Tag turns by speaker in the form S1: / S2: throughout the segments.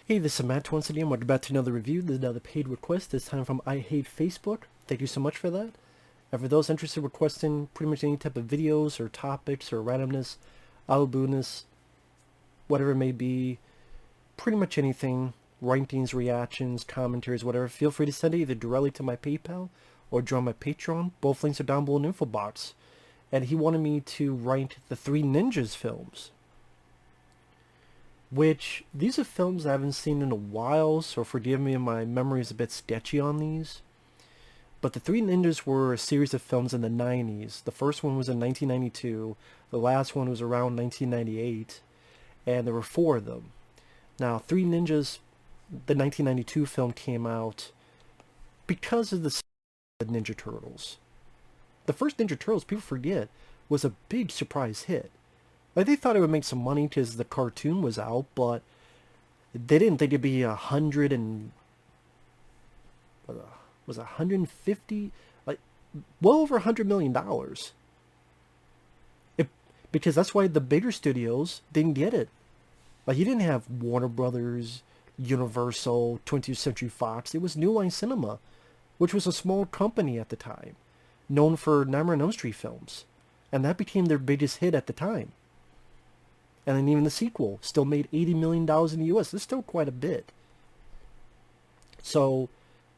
S1: Hey, this is Matt once again. We're about to another review. This is another paid request, this time from I Hate Facebook. Thank you so much for that. And for those interested in requesting pretty much any type of videos or topics or randomness, alabuness, whatever it may be, pretty much anything, rankings, reactions, commentaries, whatever, feel free to send it either directly to my PayPal or join my Patreon. Both links are down below in the info box. And he wanted me to rank the Three Ninjas films, which these are films I haven't seen in a while, so forgive me if my memory is a bit sketchy on these. But the Three Ninjas were a series of films in the 90s. The first one was in 1992, the last one was around 1998, and there were four of them. Now, Three Ninjas, the 1992 film came out because of the Ninja Turtles. The first Ninja Turtles, people forget, was a big surprise hit. Like, they thought it would make some money because the cartoon was out, but they didn't think it'd be 150, like well over $100 million. It, because that's why the bigger studios didn't get it. Like, you didn't have Warner Brothers, Universal, 20th Century Fox. It was New Line Cinema, which was a small company at the time, known for Nightmare on Elm Street films, and that became their biggest hit at the time. And then even the sequel still made $80 million in the US. That's still quite a bit. So,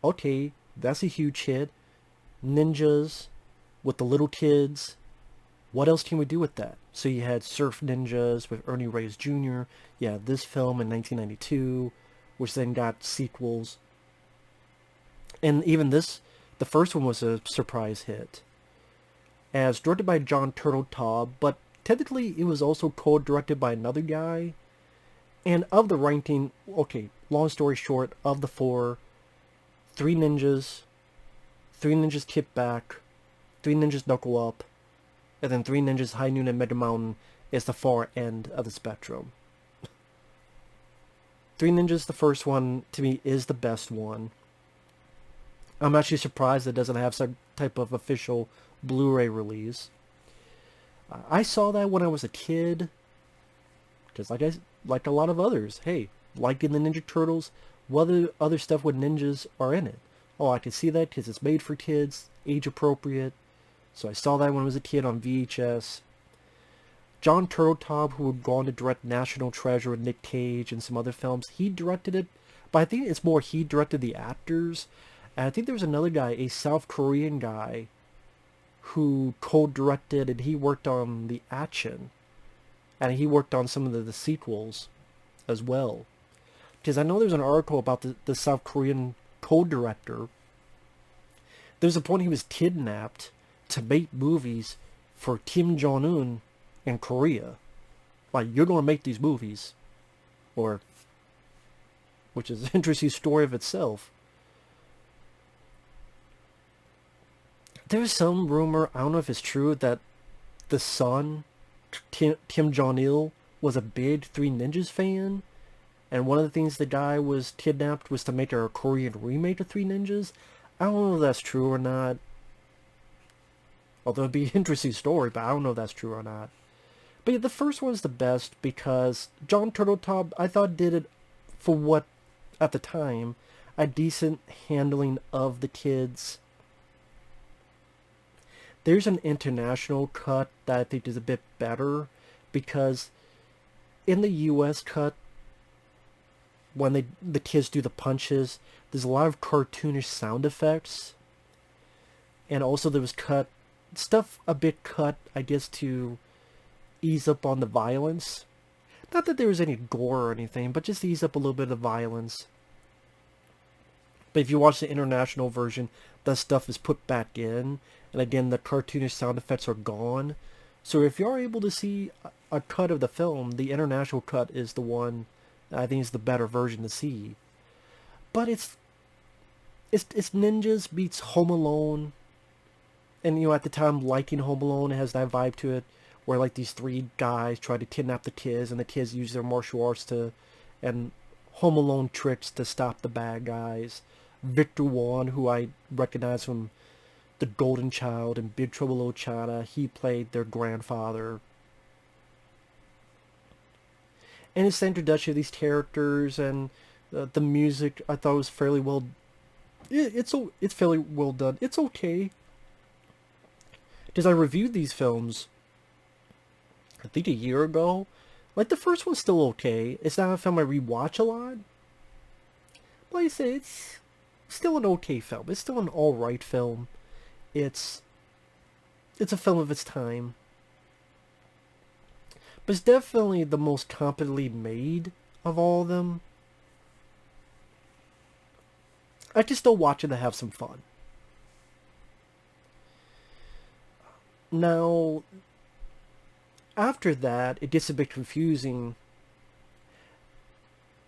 S1: okay, that's a huge hit. Ninjas with the little kids. What else can we do with that? So you had Surf Ninjas with Ernie Reyes Jr. You had this film in 1992, which then got sequels. And even this, the first one was a surprise hit. As directed by John Turteltaub, but technically it was also co-directed by another guy. And of the ranking, okay, long story short, of the four, Three Ninjas, Three Ninjas Kick Back, Three Ninjas Knuckle Up, and then Three Ninjas High Noon and Mega Mountain is the far end of the spectrum. Three Ninjas, the first one, to me, is the best one. I'm actually surprised it doesn't have some type of official Blu-ray release. I saw that when I was a kid, because like a lot of others, hey, liking the Ninja Turtles, what other stuff with ninjas are in it? Oh, I can see that because it's made for kids, age appropriate. So I saw that when I was a kid on VHS. John Turteltaub, who would go on to direct National Treasure with Nick Cage and some other films, he directed it, but I think it's more he directed the actors. And I think there was another guy, a South Korean guy, who co-directed, and he worked on the action, and he worked on some of the sequels as well. Because I know there's an article about the South Korean co-director. There's a point he was kidnapped to make movies for Kim Jong-un in Korea. Like, you're going to make these movies. Or, which is an interesting story of itself. There's some rumor, I don't know if it's true, that the son, Kim Jong-il, was a big Three Ninjas fan. And one of the things the guy was kidnapped was to make a Korean remake of Three Ninjas. I don't know if that's true or not. Although it'd be an interesting story, but I don't know if that's true or not. But yeah, the first one's the best because John Turteltaub, I thought, did it for what, at the time, a decent handling of the kids. There's an international cut that I think is a bit better because in the US cut, when the kids do the punches, there's a lot of cartoonish sound effects. And also there was stuff a bit cut, I guess, to ease up on the violence. Not that there was any gore or anything, but just ease up a little bit of violence. But if you watch the international version, that stuff is put back in. And again, the cartoonish sound effects are gone. So if you are able to see a cut of the film, the international cut is the one I think is the better version to see. But it's Ninjas meets Home Alone. And, at the time, liking Home Alone, it has that vibe to it, where, like, these three guys try to kidnap the kids, and the kids use their martial arts and Home Alone tricks to stop the bad guys. Victor Wan, who I recognize from The Golden Child and Big Trouble in Little China, he played their grandfather. And it's the introduction of these characters, and The music I thought was fairly well. It's fairly well done. It's okay. Because I reviewed these films, I think a year ago. Like the first one's still okay. It's not a film I rewatch a lot. But like I say, it's still an okay film. It's still an alright film. It's it's a film of its time. But it's definitely the most competently made of all of them. I can still watch it to have some fun. Now, after that, it gets a bit confusing.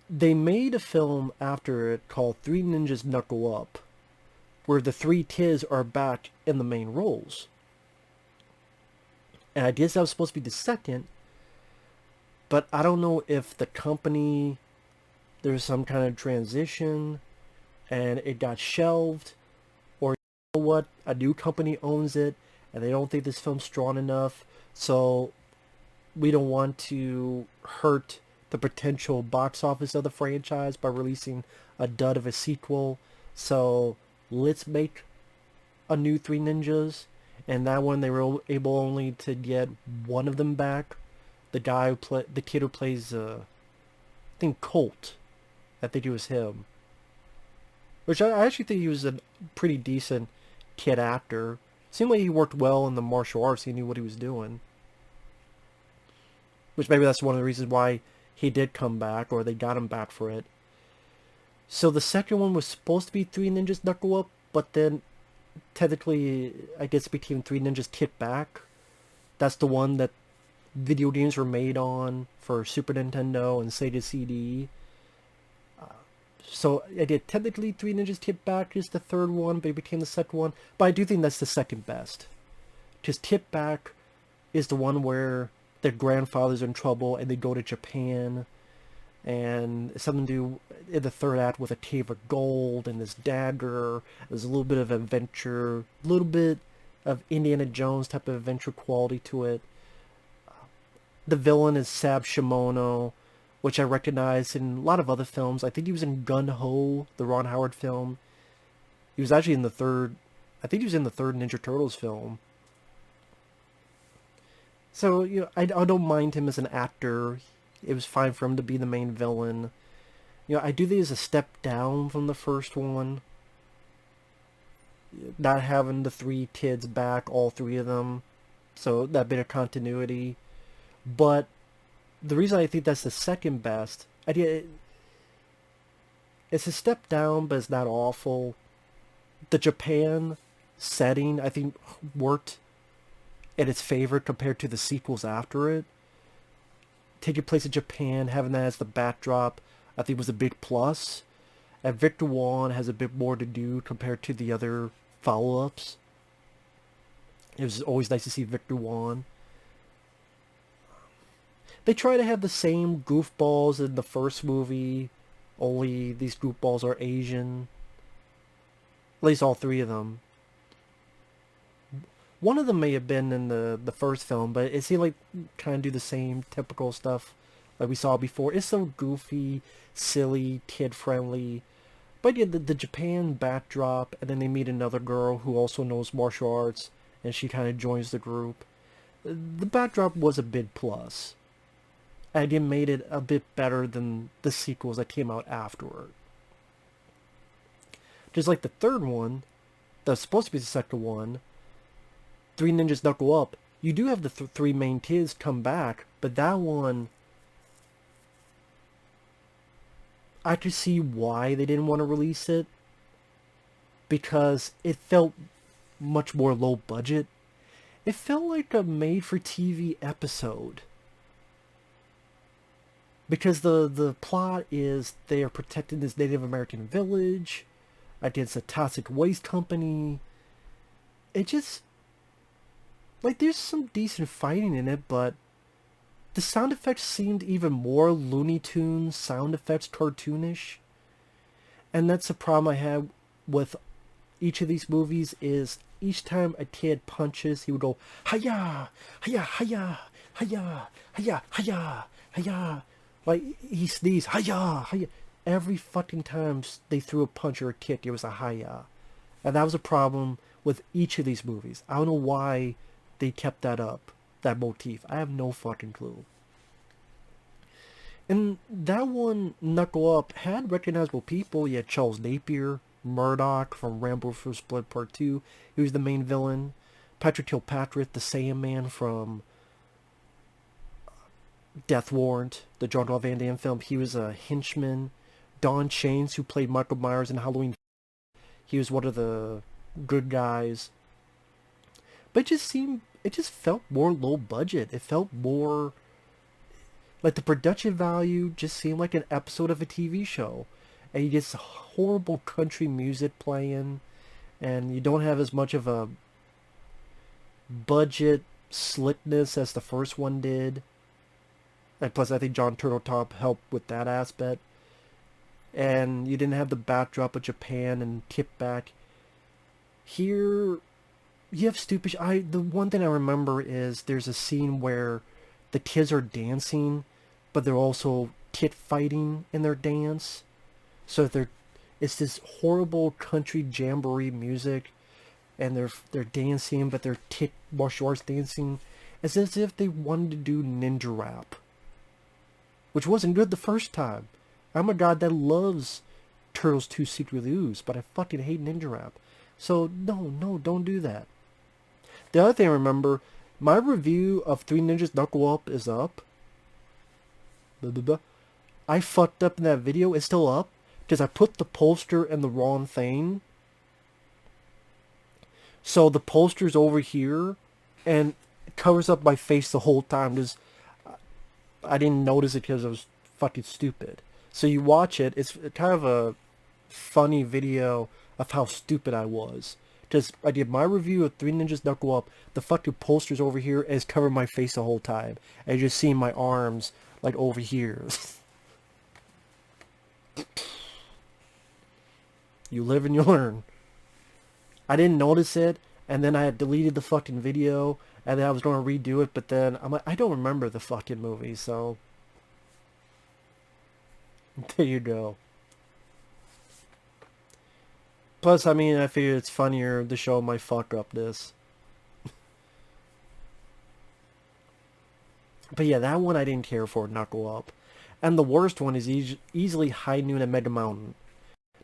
S1: They made a film after it called Three Ninjas Knuckle Up, where the three kids are back in the main roles. And I guess that was supposed to be the second, but I don't know if the company, there's some kind of transition and it got shelved, or you know what, a new company owns it and they don't think this film's strong enough, so we don't want to hurt the potential box office of the franchise by releasing a dud of a sequel, so let's make a new Three Ninjas. And that one they were able only to get one of them back, the kid who plays I think Colt. I think it was him. Which I actually think he was a pretty decent kid actor. Seemed like he worked well in the martial arts. He knew what he was doing. Which maybe that's one of the reasons why he did come back, or they got him back for it. So the second one was supposed to be Three Ninjas Knuckle Up, but then technically I guess it became Three Ninjas Kick Back. That's the one that video games were made on for Super Nintendo and Sega CD. So I did technically Three Ninjas Tip Back is the third one, but it became the second one. But I do think that's the second best. Because Tip Back is the one where their grandfather's in trouble and they go to Japan. And it's something to do in the third act with a cave of gold and this dagger. There's a little bit of adventure, a little bit of Indiana Jones type of adventure quality to it. The villain is Sab Shimono, which I recognize in a lot of other films. I think he was in Gun Ho, the Ron Howard film. He was actually in the third, I think he was in the third Ninja Turtles film. So, you know, I don't mind him as an actor. It was fine for him to be the main villain. You know, I do think it's a step down from the first one. Not having the three kids back, all three of them. So, that bit of continuity. But the reason I think that's the second best, it's a step down, but it's not awful. The Japan setting, I think, worked in its favor compared to the sequels after it. Taking place in Japan, having that as the backdrop, I think was a big plus. And Victor Wong has a bit more to do compared to the other follow-ups. It was always nice to see Victor Wong. They try to have the same goofballs in the first movie, only these goofballs are Asian. At least all three of them. One of them may have been in the first film, but it seemed like kind of do the same typical stuff like we saw before. It's so goofy, silly, kid-friendly. But yeah, the Japan backdrop, and then they meet another girl who also knows martial arts, and she kind of joins the group. The backdrop was a big plus. And it made it a bit better than the sequels that came out afterward. Just like the third one, that's supposed to be the second one, Three Ninjas Knuckle Up, you do have the three main kids come back, but that one, I could see why they didn't want to release it, because it felt much more low budget. It felt like a made-for-TV episode. Because the plot is they are protecting this Native American village against a toxic waste company. It just, like, there's some decent fighting in it, but the sound effects seemed even more Looney Tunes sound effects, cartoonish. And that's the problem I had with each of these movies, is each time a kid punches, he would go, "Hiya! Hiya! Hiya! Hiya! Hiya! Hiya! Hiya!" Like, he sneezed, "Hiya! Hiya!" every fucking time they threw a punch or a kick, it was a hi-ya. And that was a problem with each of these movies. I don't know why they kept that up, that motif. I have no fucking clue. And that one, Knuckle Up, had recognizable people. You had Charles Napier, Murdoch from Rambo First Blood Part 2. He was the main villain. Patrick Kilpatrick, the Sandman from Death Warrant, the Jean-Claude Van Damme film. He was a henchman. Don Chains, who played Michael Myers in Halloween. He was one of the good guys. But it just felt more low budget. It felt more like the production value just seemed like an episode of a TV show. And you get horrible country music playing, and you don't have as much of a budget slickness as the first one did. And plus, I think John Turteltaub helped with that aspect. And you didn't have the backdrop of Japan and tip back. Here, you have stupid... the one thing I remember is there's a scene where the kids are dancing, but they're also tit fighting in their dance. So it's this horrible country jamboree music, and they're dancing, but they're tit martial arts dancing, as if they wanted to do ninja rap, which wasn't good the first time. I'm a guy that loves Turtles 2 Secret Ooze, but I fucking hate ninja rap. So no, don't do that. The other thing I remember, my review of Three Ninjas Knuckle Up is up. Blah, blah, blah. I fucked up in that video. It's still up because I put the poster in the wrong thing. So the poster's over here and it covers up my face the whole time because I didn't notice it because I was fucking stupid. So you watch it, it's kind of a funny video of how stupid I was. Because I did my review of Three Ninjas Knuckle Up, the fucking poster's over here and it's covering my face the whole time. And you're just seeing my arms like over here. You live and you learn. I didn't notice it, and then I had deleted the fucking video, and then I was going to redo it, but then I'm like, I don't remember the fucking movie, so there you go. Plus, I mean, I figured it's funnier to show my fuck upness. But yeah, that one I didn't care for, Knuckle Up. And the worst one is easily High Noon and Mega Mountain.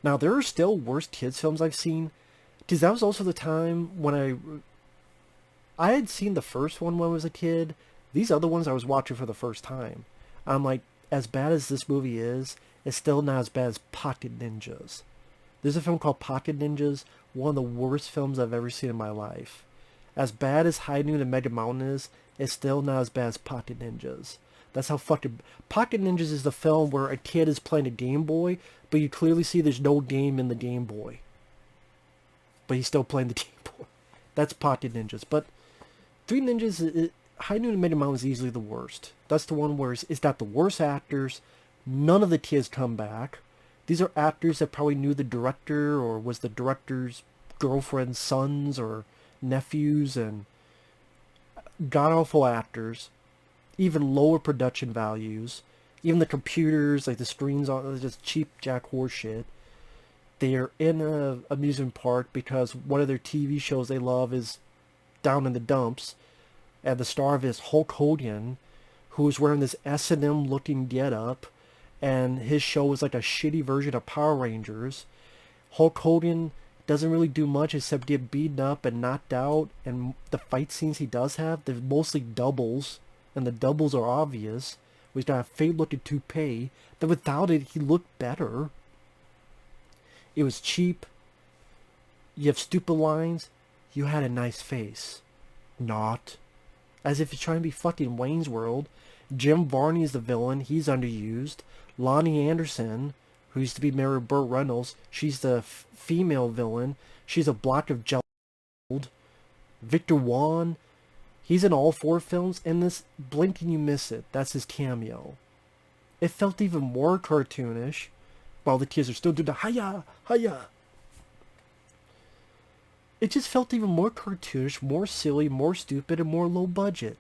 S1: Now, there are still worse kids films I've seen, because that was also the time when I had seen the first one when I was a kid. These other ones I was watching for the first time. I'm like, as bad as this movie is, it's still not as bad as Pocket Ninjas. There's a film called Pocket Ninjas, one of the worst films I've ever seen in my life. As bad as High Noon and Mega Mountain is, it's still not as bad as Pocket Ninjas. That's how fucking... Pocket Ninjas is the film where a kid is playing a Game Boy, but you clearly see there's no game in the Game Boy. But he's still playing the Game Boy. That's Pocket Ninjas. But Three Ninjas, High Noon and Mega Mountain is easily the worst. That's the one where it's got the worst actors. None of the kids come back. These are actors that probably knew the director or was the director's girlfriend's sons or nephews, and god-awful actors. Even lower production values. Even the computers, like the screens, are just cheap jack horse shit. They're in an amusement park because one of their TV shows they love is Down in the Dumps. And the star of it is Hulk Hogan, who's wearing this S&M looking get-up. And his show is like a shitty version of Power Rangers. Hulk Hogan doesn't really do much except get beaten up and knocked out. And the fight scenes he does have, they're mostly doubles. And the doubles are obvious. He's got a fake-looking toupee. That without it, he looked better. It was cheap. You have stupid lines. You had a nice face. Not. As if you're trying to be fucking Wayne's World. Jim Varney is the villain. He's underused. Lonnie Anderson, who used to be married to Burt Reynolds, she's the female villain. She's a block of jelly. Victor Wan, he's in all 4 films. In this, blink and you miss it. That's his cameo. It felt even more cartoonish, while the kids are still doing the hiya, hiya. It just felt even more cartoonish, more silly, more stupid, and more low budget.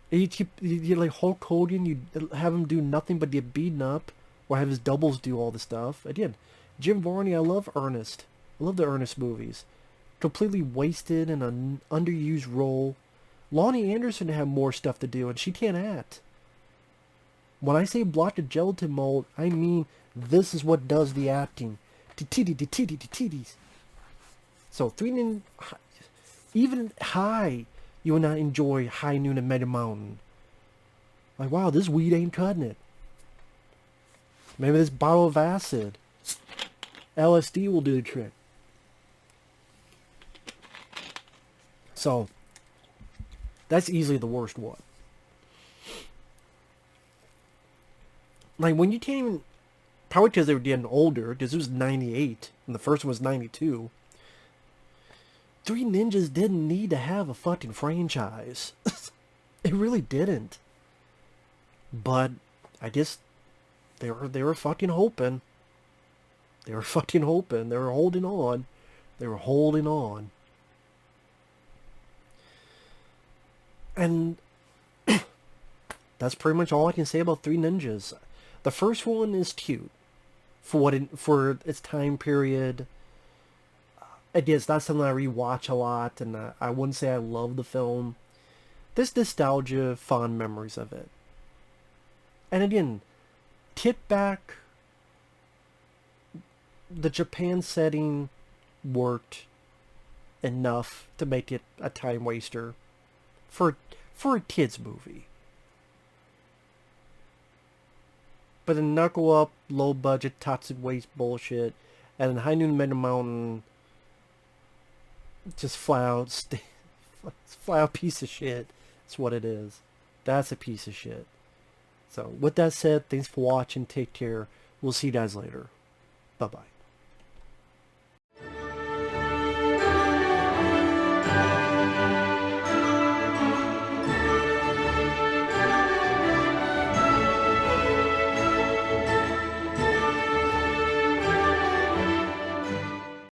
S1: You like Hulk Hogan, you have him do nothing but get beaten up or have his doubles do all the stuff. Again, Jim Varney, I love Ernest. I love the Ernest movies. Completely wasted in an underused role. Lonnie Anderson had more stuff to do, and she can't act. When I say block the gelatin mold, I mean this is what does the acting. Titties. So, even High, you will not enjoy High Noon and Mega Mountain. Like, wow, this weed ain't cutting it. Maybe this bottle of acid, LSD, will do the trick. So, that's easily the worst one. Like, when you can't even... Probably because they were getting older, because it was 98, and the first one was 92. Three Ninjas didn't need to have a fucking franchise. It really didn't. But, I guess, they were fucking hoping. They were fucking hoping. They were holding on. They were holding on. And that's pretty much all I can say about Three Ninjas. The first one is cute for for its time period. It is not something I rewatch a lot, and I wouldn't say I love the film. There's nostalgia, fond memories of it. And again, tip back, the Japan setting worked enough to make it a time waster for a kids movie. But then Knuckle Up, low budget, toxic waste bullshit, and then High Noon Mega Mountain, just flat out piece of shit. That's what it is. That's a piece of shit. So with that said, thanks for watching. Take care. We'll see you guys later. Bye bye.